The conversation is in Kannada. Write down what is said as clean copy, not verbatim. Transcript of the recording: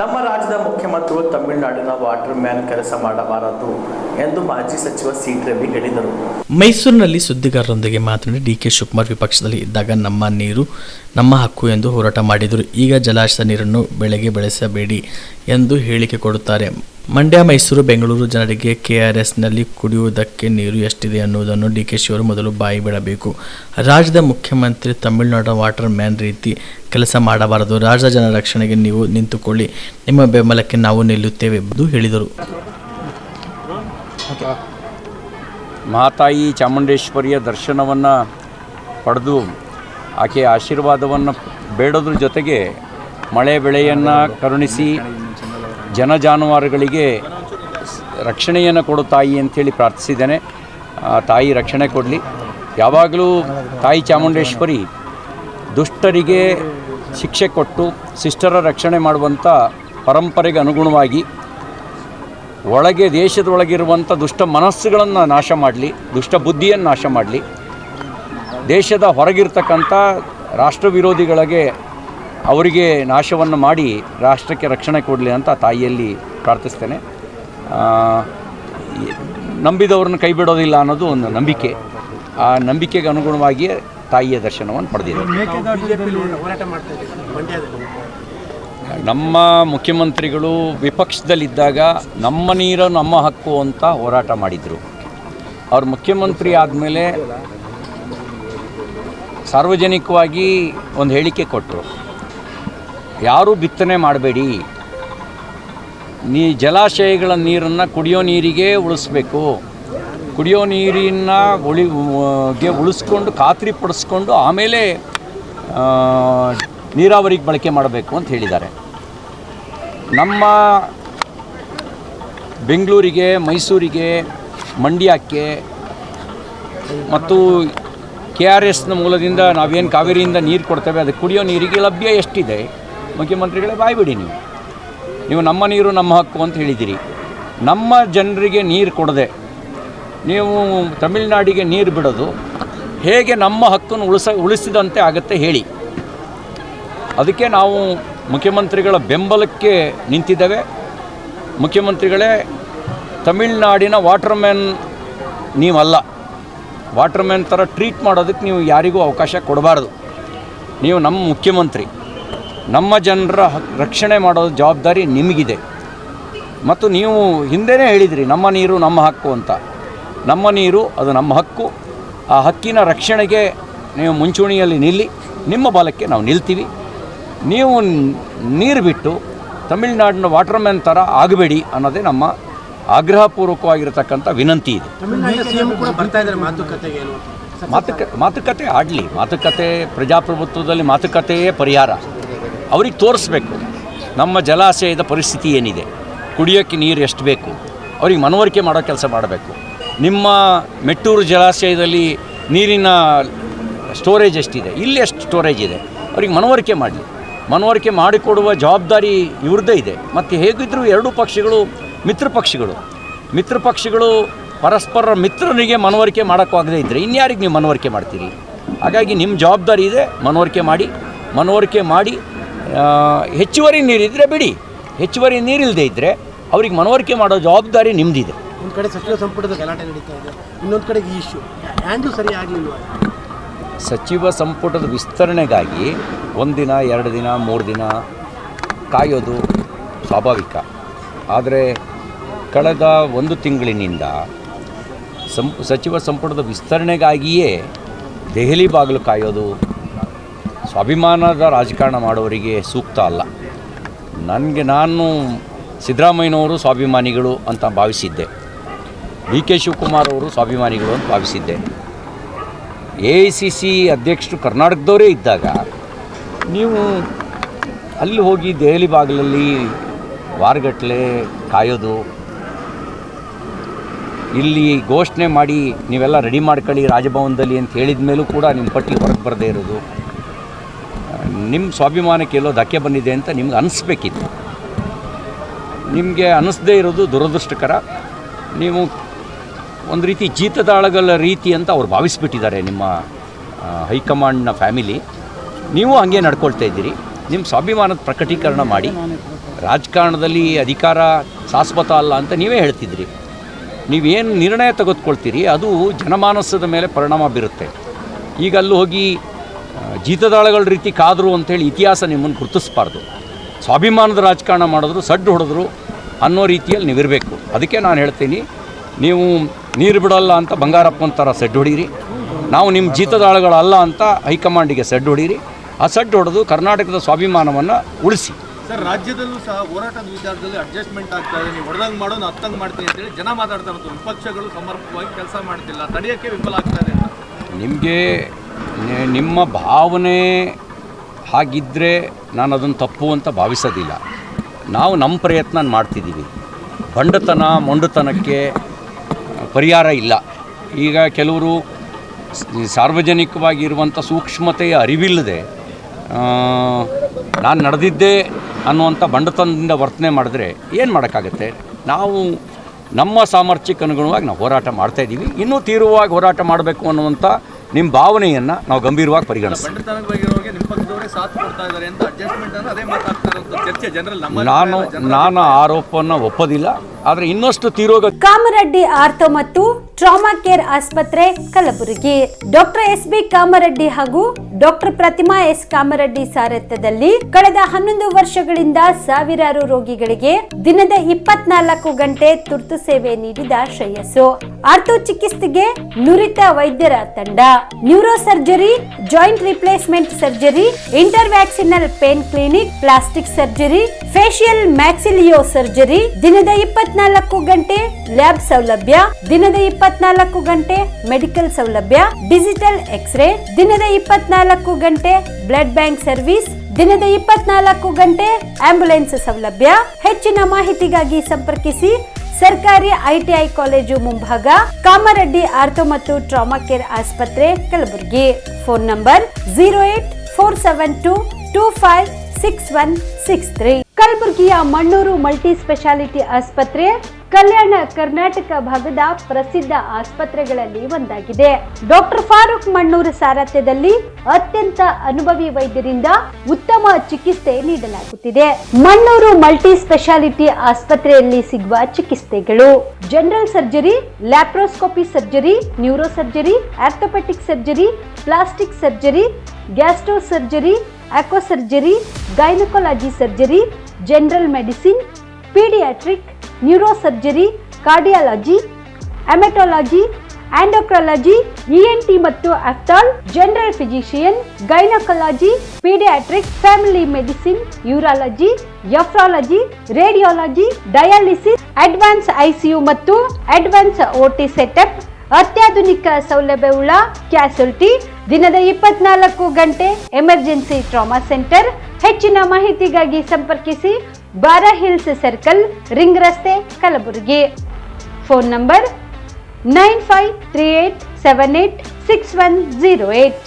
ನಮ್ಮ ರಾಜ್ಯದ ಮುಖ್ಯಮಂತ್ರಿಗಳು ತಮಿಳುನಾಡಿನ ವಾಟರ್ ಮ್ಯಾನ್ ಕೆಲಸ ಮಾಡಬಾರದು ಎಂದು ಮಾಜಿ ಸಚಿವ ಸಿ.ಟಿ. ರವಿ ಹೇಳಿದರು. ಮೈಸೂರಿನಲ್ಲಿ ಸುದ್ದಿಗಾರರೊಂದಿಗೆ ಮಾತನಾಡಿ ಡಿ.ಕೆ. ಶಿವಕುಮಾರ್ ವಿಪಕ್ಷದಲ್ಲಿ ಇದ್ದಾಗ ನಮ್ಮ ನೀರು ನಮ್ಮ ಹಕ್ಕು ಎಂದು ಹೋರಾಟ ಮಾಡಿದರು. ಈಗ ಜಲಾಶಯದ ನೀರನ್ನು ಬೆಳೆಗೆ ಬೆಳೆಸಬೇಡಿ ಎಂದು ಹೇಳಿಕೆ ಕೊಡುತ್ತಾರೆ. ಮಂಡ್ಯ, ಮೈಸೂರು, ಬೆಂಗಳೂರು ಜನರಿಗೆ KRSನಲ್ಲಿ ಕುಡಿಯುವುದಕ್ಕೆ ನೀರು ಎಷ್ಟಿದೆ ಅನ್ನುವುದನ್ನು ಡಿ.ಕೆ.ಶಿ ಅವರು ಮೊದಲು ಬಾಯಿ ಬಿಡಬೇಕು. ರಾಜ್ಯದ ಮುಖ್ಯಮಂತ್ರಿ ತಮಿಳುನಾಡಿನ ವಾಟರ್ ಮ್ಯಾನ್ ರೀತಿ ಕೆಲಸ ಮಾಡಬಾರದು. ರಾಜ್ಯದ ಜನರ ರಕ್ಷಣೆಗೆ ನೀವು ನಿಂತುಕೊಳ್ಳಿ, ನಿಮ್ಮ ಬೆಂಬಲಕ್ಕೆ ನಾವು ನಿಲ್ಲುತ್ತೇವೆ ಎಂದು ಹೇಳಿದರು. ಮಹಾತಾಯಿ ಚಾಮುಂಡೇಶ್ವರಿಯ ದರ್ಶನವನ್ನು ಪಡೆದು ಆಕೆಯ ಆಶೀರ್ವಾದವನ್ನು ಬೇಡೋದ್ರ ಜೊತೆಗೆ ಮಳೆ ಬೆಳೆಯನ್ನು ಕರುಣಿಸಿ ಜಾನುವಾರುಗಳಿಗೆ ರಕ್ಷಣೆಯನ್ನು ಕೊಡು ತಾಯಿ ಅಂಥೇಳಿ ಪ್ರಾರ್ಥಿಸಿದ್ದೇನೆ. ತಾಯಿ ರಕ್ಷಣೆ ಕೊಡಲಿ. ಯಾವಾಗಲೂ ತಾಯಿ ಚಾಮುಂಡೇಶ್ವರಿ ದುಷ್ಟರಿಗೆ ಶಿಕ್ಷೆ ಕೊಟ್ಟು ಶಿಷ್ಟರ ರಕ್ಷಣೆ ಮಾಡುವಂಥ ಪರಂಪರೆಗೆ ಅನುಗುಣವಾಗಿ ಒಳಗೆ ದೇಶದೊಳಗಿರುವಂಥ ದುಷ್ಟ ಮನಸ್ಸುಗಳನ್ನು ನಾಶ ಮಾಡಲಿ, ದುಷ್ಟ ಬುದ್ಧಿಯನ್ನು ನಾಶ ಮಾಡಲಿ, ದೇಶದ ಹೊರಗಿರ್ತಕ್ಕಂಥ ರಾಷ್ಟ್ರ ವಿರೋಧಿಗಳಿಗೆ ಅವರಿಗೆ ನಾಶವನ್ನು ಮಾಡಿ ರಾಷ್ಟ್ರಕ್ಕೆ ರಕ್ಷಣೆ ಕೊಡಲಿ ಅಂತ ತಾಯಿಯಲ್ಲಿ ಪ್ರಾರ್ಥಿಸ್ತೇನೆ. ನಂಬಿದವ್ರನ್ನ ಕೈ ಬಿಡೋದಿಲ್ಲ ಅನ್ನೋದು ಒಂದು ನಂಬಿಕೆ. ಆ ನಂಬಿಕೆಗೆ ಅನುಗುಣವಾಗಿಯೇ ತಾಯಿಯ ದರ್ಶನವನ್ನು ಪಡೆದಿದೆ. ನಮ್ಮ ಮುಖ್ಯಮಂತ್ರಿಗಳು ವಿಪಕ್ಷದಲ್ಲಿದ್ದಾಗ ನಮ್ಮ ನೀರು ನಮ್ಮ ಹಕ್ಕು ಅಂತ ಹೋರಾಟ ಮಾಡಿದರು. ಅವರು ಮುಖ್ಯಮಂತ್ರಿ ಆದಮೇಲೆ ಸಾರ್ವಜನಿಕವಾಗಿ ಒಂದು ಹೇಳಿಕೆ ಕೊಟ್ಟರು, ಯಾರೂ ಬಿತ್ತನೆ ಮಾಡಬೇಡಿ, ಜಲಾಶಯಗಳ ನೀರನ್ನು ಕುಡಿಯೋ ನೀರಿಗೆ ಉಳಿಸ್ಬೇಕು, ಕುಡಿಯೋ ನೀರಿನ ಉಳಿಸ್ಕೊಂಡು ಖಾತ್ರಿಪಡಿಸ್ಕೊಂಡು ಆಮೇಲೆ ನೀರಾವರಿಗೆ ಬಳಕೆ ಮಾಡಬೇಕು ಅಂತ ಹೇಳಿದ್ದಾರೆ. ನಮ್ಮ ಬೆಂಗಳೂರಿಗೆ, ಮೈಸೂರಿಗೆ, ಮಂಡ್ಯಕ್ಕೆ ಮತ್ತು KRSನ ಮೂಲದಿಂದ ನಾವೇನು ಕಾವೇರಿಯಿಂದ ನೀರು ಕೊಡ್ತೇವೆ, ಅದಕ್ಕೆ ಕುಡಿಯೋ ನೀರಿಗೆ ಲಭ್ಯ ಎಷ್ಟಿದೆ? ಮುಖ್ಯಮಂತ್ರಿಗಳೇ ಬಾಯ್ಬಿಡಿ. ನೀವು ನಮ್ಮ ನೀರು ನಮ್ಮ ಹಕ್ಕು ಅಂತ ಹೇಳಿದ್ದೀರಿ. ನಮ್ಮ ಜನರಿಗೆ ನೀರು ಕೊಡದೆ ನೀವು ತಮಿಳುನಾಡಿಗೆ ನೀರು ಬಿಡೋದು ಹೇಗೆ ನಮ್ಮ ಹಕ್ಕನ್ನು ಉಳಿಸಿದಂತೆ ಆಗುತ್ತೆ ಹೇಳಿ. ಅದಕ್ಕೆ ನಾವು ಮುಖ್ಯಮಂತ್ರಿಗಳ ಬೆಂಬಲಕ್ಕೆ ನಿಂತಿದ್ದೇವೆ. ಮುಖ್ಯಮಂತ್ರಿಗಳೇ, ತಮಿಳುನಾಡಿನ ವಾಟರ್ ಮ್ಯಾನ್ ನೀವಲ್ಲ. ವಾಟರ್ ಮ್ಯಾನ್ ಥರ ಟ್ರೀಟ್ ಮಾಡೋದಕ್ಕೆ ನೀವು ಯಾರಿಗೂ ಅವಕಾಶ ಕೊಡಬಾರ್ದು. ನೀವು ನಮ್ಮ ಮುಖ್ಯಮಂತ್ರಿ, ನಮ್ಮ ಜನರ ರಕ್ಷಣೆ ಮಾಡೋ ಜವಾಬ್ದಾರಿ ನಿಮಗಿದೆ. ಮತ್ತು ನೀವು ಹಿಂದೆಯೇ ಹೇಳಿದಿರಿ ನಮ್ಮ ನೀರು ನಮ್ಮ ಹಕ್ಕು ಅಂತ. ನಮ್ಮ ನೀರು ಅದು ನಮ್ಮ ಹಕ್ಕು. ಆ ಹಕ್ಕಿನ ರಕ್ಷಣೆಗೆ ನೀವು ಮುಂಚೂಣಿಯಲ್ಲಿ ನಿಲ್ಲಿ, ನಿಮ್ಮ ಬಲಕ್ಕೆ ನಾವು ನಿಲ್ತೀವಿ. ನೀವು ನೀರು ಬಿಟ್ಟು ತಮಿಳುನಾಡಿನ ವಾಟರ್ ಮ್ಯಾನ್ ಥರ ಆಗಬೇಡಿ ಅನ್ನೋದೇ ನಮ್ಮ ಆಗ್ರಹಪೂರ್ವಕವಾಗಿರತಕ್ಕಂಥ ವಿನಂತಿ ಇದೆ. ಮಾತುಕತೆ ಆಡಲಿ. ಮಾತುಕತೆ, ಪ್ರಜಾಪ್ರಭುತ್ವದಲ್ಲಿ ಮಾತುಕತೆಯೇ ಪರಿಹಾರ. ಅವ್ರಿಗೆ ತೋರಿಸ್ಬೇಕು ನಮ್ಮ ಜಲಾಶಯದ ಪರಿಸ್ಥಿತಿ ಏನಿದೆ, ಕುಡಿಯೋಕ್ಕೆ ನೀರು ಎಷ್ಟು ಬೇಕು, ಅವ್ರಿಗೆ ಮನವರಿಕೆ ಮಾಡೋ ಕೆಲಸ ಮಾಡಬೇಕು. ನಿಮ್ಮ ಮೆಟ್ಟೂರು ಜಲಾಶಯದಲ್ಲಿ ನೀರಿನ ಸ್ಟೋರೇಜ್ ಎಷ್ಟಿದೆ, ಇಲ್ಲಿ ಎಷ್ಟು ಸ್ಟೋರೇಜ್ ಇದೆ, ಅವ್ರಿಗೆ ಮನವರಿಕೆ ಮಾಡಲಿ. ಮನವರಿಕೆ ಮಾಡಿಕೊಡುವ ಜವಾಬ್ದಾರಿ ಇವ್ರದ್ದೇ ಇದೆ. ಮತ್ತು ಹೇಗಿದ್ದರೂ ಎರಡೂ ಪಕ್ಷಗಳು ಮಿತ್ರ ಪಕ್ಷಗಳು ಪರಸ್ಪರ ಮಿತ್ರನಿಗೆ ಮನವರಿಕೆ ಮಾಡೋಕ್ಕಾಗದೇ ಇದ್ದರೆ ಇನ್ಯಾರಿಗೆ ನೀವು ಮನವರಿಕೆ ಮಾಡ್ತೀರಿ? ಹಾಗಾಗಿ ನಿಮ್ಮ ಜವಾಬ್ದಾರಿ ಇದೆ, ಮನವರಿಕೆ ಮಾಡಿ ಹೆಚ್ಚುವರಿ ನೀರಿದ್ದರೆ ಬಿಡಿ, ಹೆಚ್ಚುವರಿ ನೀರಿಲ್ಲದೆ ಇದ್ದರೆ ಅವ್ರಿಗೆ ಮನವರಿಕೆ ಮಾಡೋ ಜವಾಬ್ದಾರಿ ನಿಮ್ಮದಿದೆ. ಒಂದು ಕಡೆ ಸಚಿವ ಸಂಪುಟದ ಗಲಾಟೆ ನಡೀತಾ ಇದೆ, ಇನ್ನೊಂದು ಕಡೆಗೆ ಈ ಇಶ್ಯೂ ಹ್ಯಾಂಡ್ಲ್ ಸರಿಯಾಗಲಿಲ್ಲ. ಸಚಿವ ಸಂಪುಟದ ವಿಸ್ತರಣೆಗಾಗಿ 1 ದಿನ 2 ದಿನ 3 ದಿನ ಕಾಯೋದು ಸ್ವಾಭಾವಿಕ. ಆದರೆ ಕಳೆದ 1 ತಿಂಗಳಿನಿಂದ ಸಚಿವ ಸಂಪುಟದ ವಿಸ್ತರಣೆಗಾಗಿಯೇ ದೆಹಲಿ ಬಾಗಿಲು ಕಾಯೋದು ಸ್ವಾಭಿಮಾನದ ರಾಜಕಾರಣ ಮಾಡೋರಿಗೆ ಸೂಕ್ತ ಅಲ್ಲ. ನಾನು ಸಿದ್ದರಾಮಯ್ಯನವರು ಸ್ವಾಭಿಮಾನಿಗಳು ಅಂತ ಭಾವಿಸಿದ್ದೆ, ಡಿ.ಕೆ. ಶಿವಕುಮಾರ್ ಅವರು ಸ್ವಾಭಿಮಾನಿಗಳು ಅಂತ ಭಾವಿಸಿದ್ದೆ. AICC ಅಧ್ಯಕ್ಷರು ಕರ್ನಾಟಕದವರೇ ಇದ್ದಾಗ ನೀವು ಅಲ್ಲಿ ಹೋಗಿ ದೆಹಲಿ ಬಾಗಿಲಲ್ಲಿ ವಾರಗಟ್ಟಲೆ ಕಾಯೋದು, ಇಲ್ಲಿ ಘೋಷಣೆ ಮಾಡಿ ನೀವೆಲ್ಲ ರೆಡಿ ಮಾಡ್ಕೊಳ್ಳಿ ರಾಜಭವನದಲ್ಲಿ ಅಂತ ಹೇಳಿದ ಮೇಲೂ ಕೂಡ ನಿಮ್ಮ ಪಟ್ಟಿ ಹೊರಗೆ ಬರದೇ ಇರೋದು, ನಿಮ್ಮ ಸ್ವಾಭಿಮಾನಕ್ಕೆ ಎಲ್ಲೋ ಧಕ್ಕೆ ಬಂದಿದೆ ಅಂತ ನಿಮ್ಗೆ ಅನಿಸ್ಬೇಕಿತ್ತು. ನಿಮಗೆ ಅನ್ನಿಸದೇ ಇರೋದು ದುರದೃಷ್ಟಕರ. ನೀವು ಒಂದು ರೀತಿ ಜೀತದಾಳಗಳ ರೀತಿ ಅಂತ ಅವ್ರು ಭಾವಿಸ್ಬಿಟ್ಟಿದ್ದಾರೆ ನಿಮ್ಮ ಹೈಕಮಾಂಡ್ನ ಫ್ಯಾಮಿಲಿ. ನೀವು ಹಾಗೆ ನಡ್ಕೊಳ್ತಾ ಇದ್ದೀರಿ. ನಿಮ್ಮ ಸ್ವಾಭಿಮಾನದ ಪ್ರಕಟೀಕರಣ ಮಾಡಿ. ರಾಜಕಾರಣದಲ್ಲಿ ಅಧಿಕಾರ ಶಾಶ್ವತ ಅಲ್ಲ ಅಂತ ನೀವೇ ಹೇಳ್ತಿದ್ರಿ. ನೀವೇನು ನಿರ್ಣಯ ತೆಗೆದುಕೊಳ್ತೀರಿ ಅದು ಜನಮಾನಸದ ಮೇಲೆ ಪರಿಣಾಮ ಬೀರುತ್ತೆ. ಈಗ ಅಲ್ಲಿ ಹೋಗಿ ಜೀತದಾಳಗಳ ರೀತಿ ಕಾದರು ಅಂಥೇಳಿ ಇತಿಹಾಸ ನಿಮ್ಮನ್ನು ಗುರುತಿಸ್ಬಾರ್ದು. ಸ್ವಾಭಿಮಾನದ ರಾಜಕಾರಣ ಮಾಡಿದ್ರು, ಸಡ್ಡು ಹೊಡೆದ್ರು ಅನ್ನೋ ರೀತಿಯಲ್ಲಿ ನೀವಿರಬೇಕು. ಅದಕ್ಕೆ ನಾನು ಹೇಳ್ತೀನಿ, ನೀವು ನೀರು ಬಿಡಲ್ಲ ಅಂತ ಬಂಗಾರಪ್ಪನ ಥರ ಸಡ್ಡು ಹೊಡೀರಿ, ನಾವು ನಿಮ್ಮ ಜೀತದಾಳಗಳಲ್ಲ ಅಂತ ಹೈಕಮಾಂಡಿಗೆ ಸಡ್ಡು ಹೊಡೀರಿ. ಆ ಸಡ್ಡು ಹೊಡೆದು ಕರ್ನಾಟಕದ ಸ್ವಾಭಿಮಾನವನ್ನು ಉಳಿಸಿ. ಸರ್, ರಾಜ್ಯದಲ್ಲೂ ಸಹ ಹೋರಾಟದ ವಿಚಾರದಲ್ಲಿ ಅಡ್ಜಸ್ಟ್ಮೆಂಟ್ ಆಗ್ತಾ ಇದೆ. ನೀವು ಹೊಡೆದಂಗೆ ಮಾಡೋದು ಹತ್ತಂಗೆ ಮಾಡ್ತೀನಿ ಅಂತೇಳಿ ಜನ ಮಾತಾಡ್ತಾ ಇರೋದು. ವಿಪಕ್ಷಗಳು ಸಮರ್ಪಕವಾಗಿ ಕೆಲಸ ಮಾಡ್ತಿಲ್ಲ, ತಡೆಯೋಕ್ಕೆ ವಿಫಲ ಆಗ್ತಾ ಇದೆ ಅಂತ. ನಿಮಗೆ ನಿಮ್ಮ ಭಾವನೆ ಹಾಗಿದ್ದರೆ ನಾನು ಅದನ್ನು ತಪ್ಪು ಅಂತ ಭಾವಿಸೋದಿಲ್ಲ. ನಾವು ನಮ್ಮ ಪ್ರಯತ್ನ ಮಾಡ್ತಿದ್ದೀವಿ. ಬಂಡತನ ಮೊಂಡುತನಕ್ಕೆ ಪರಿಹಾರ ಇಲ್ಲ. ಈಗ ಕೆಲವರು ಸಾರ್ವಜನಿಕವಾಗಿರುವಂಥ ಸೂಕ್ಷ್ಮತೆಯ ಅರಿವಿಲ್ಲದೆ ನಾನು ನಡೆದಿದ್ದೆ ಅನ್ನುವಂಥ ಬಂಡತನದಿಂದ ವರ್ತನೆ ಮಾಡಿದ್ರೆ ಏನು ಮಾಡೋಕ್ಕಾಗತ್ತೆ? ನಾವು ನಮ್ಮ ಸಾಮರ್ಥ್ಯಕ್ಕೆ ಅನುಗುಣವಾಗಿ ನಾವು ಹೋರಾಟ ಮಾಡ್ತಾಯಿದ್ದೀವಿ. ಇನ್ನೂ ತೀವ್ರವಾಗಿ ಹೋರಾಟ ಮಾಡಬೇಕು ಅನ್ನುವಂಥ ನಿಮ್ಮ ಭಾವನೆಯನ್ನು ನಾವು ಗಂಭೀರವಾಗಿ ಪರಿಗಣಿಸ್ತೀವಿ. ಬಂಡತನದ ಬಗ್ಗೆ ನಿಮ್ಮ ಪಕ್ಷದವರೇ ಸಾಥ್ ಕೊಡ್ತಾ ಇದ್ದಾರೆ ಅಂತ ಅಡ್ಜಸ್ಟ್ಮೆಂಟ್ ಅಂದ್ರೆ ಅದೇ ಮಾತಾಡ್ತಾ ಇರೋದು ಚರ್ಚೆ ಜನರಲ್ಲಿ. ನಾನು ಆರೋಪವನ್ನು ಒಪ್ಪೋದಿಲ್ಲ, ಆದರೆ ಇನ್ನಷ್ಟು ತೀರೋಗ. ಕಾಮರೆಡ್ಡಿ ಆರ್ಥೋ ಮತ್ತು ಟ್ರಾಮಾ ಕೇರ್ ಆಸ್ಪತ್ರೆ ಕಲಬುರಗಿ. Doctor S B. ಕಾಮರೆಡ್ಡಿ ಹಾಗೂ ಡಾಕ್ಟರ್ ಪ್ರತಿಮಾ ಎಸ್. ಕಾಮರೆಡ್ಡಿ ಸಾರಥ್ಯದಲ್ಲಿ ಕಳೆದ 11 ವರ್ಷಗಳಿಂದ ಸಾವಿರಾರು ರೋಗಿಗಳಿಗೆ ದಿನದ 24 ಗಂಟೆ ತುರ್ತು ಸೇವೆ ನೀಡಿದ ಶ್ರೇಯಸ್ಸು. ಆರ್ಥೋ ಚಿಕಿತ್ಸೆಗೆ ನುರಿತ ವೈದ್ಯರ ತಂಡ, neuro surgery, joint replacement surgery, interventional pain clinic, plastic surgery, facial maxillo surgery, ದಿನದ 24 ಗಂಟೆ ಲ್ಯಾಬ್ ಸೌಲಭ್ಯ, ದಿನದ 24 ಗಂಟೆ ಮೆಡಿಕಲ್ ಸೌಲಭ್ಯ, ಡಿಜಿಟಲ್ ಎಕ್ಸ್ರೇ, ದಿನದ 24 ಗಂಟೆ ಬ್ಲಡ್ ಬ್ಯಾಂಕ್ ಸರ್ವಿಸ್, ದಿನದ 24 ಗಂಟೆ ಆಂಬ್ಯುಲೆನ್ಸ್ ಸೌಲಭ್ಯ. ಹೆಚ್ಚಿನ ಮಾಹಿತಿಗಾಗಿ ಸಂಪರ್ಕಿಸಿ ಸರ್ಕಾರಿ ಐಟಿಐ ಕಾಲೇಜು ಮುಂಭಾಗ, ಕಾಮರೆಡ್ಡಿ ಆರ್ಥೋ ಮತ್ತು ಟ್ರಾಮಾ ಕೇರ್ ಆಸ್ಪತ್ರೆ ಕಲಬುರಗಿ. Phone number 08472256163. ಕಲಬುರಗಿಯ ಮಣ್ಣೂರು ಮಲ್ಟಿ ಸ್ಪೆಷಾಲಿಟಿ ಆಸ್ಪತ್ರೆ ಕಲ್ಯಾಣ ಕರ್ನಾಟಕ ಭಾಗದ ಪ್ರಸಿದ್ಧ ಆಸ್ಪತ್ರೆಗಳಲ್ಲಿ ಒಂದಾಗಿದೆ. ಡಾಕ್ಟರ್ ಫಾರೂಕ್ ಮಣ್ಣೂರು ಸಾರಥ್ಯದಲ್ಲಿ ಅತ್ಯಂತ ಅನುಭವಿ ವೈದ್ಯರಿಂದ ಉತ್ತಮ ಚಿಕಿತ್ಸೆ ನೀಡಲಾಗುತ್ತಿದೆ. ಮಣ್ಣೂರು ಮಲ್ಟಿ ಸ್ಪೆಷಾಲಿಟಿ ಆಸ್ಪತ್ರೆಯಲ್ಲಿ ಸಿಗುವ ಚಿಕಿತ್ಸೆಗಳು: general surgery, laparoscopy surgery, neuro surgery, orthopaedic surgery, plastic surgery, gastro surgery, aqua surgery, gynaecology surgery, general medicine, paediatric, neuro surgery, cardiology, haematology, endocrinology, ENT ಮತ್ತು ophthal, general physician, gynaecology, paediatric, family medicine, urology, nephrology, radiology, dialysis, advance ICU ಮತ್ತು ಅಡ್ವಾನ್ಸ್ OT ಸೆಟಪ್, ಅತ್ಯಾಧುನಿಕ ಸೌಲಭ್ಯವುಳ್ಳ ಕ್ಯಾಸುಲಿಟಿ, ದಿನದ 24 ಗಂಟೆ ಎಮರ್ಜೆನ್ಸಿ ಟ್ರಾಮಾ ಸೆಂಟರ್. ಹೆಚ್ಚಿನ ಮಾಹಿತಿಗಾಗಿ ಸಂಪರ್ಕಿಸಿ ಬಾರಾ ಹಿಲ್ಸ್ ಸರ್ಕಲ್, ರಿಂಗ್ ರಸ್ತೆ, ಕಲಬುರಗಿ. Phone number 9538786108.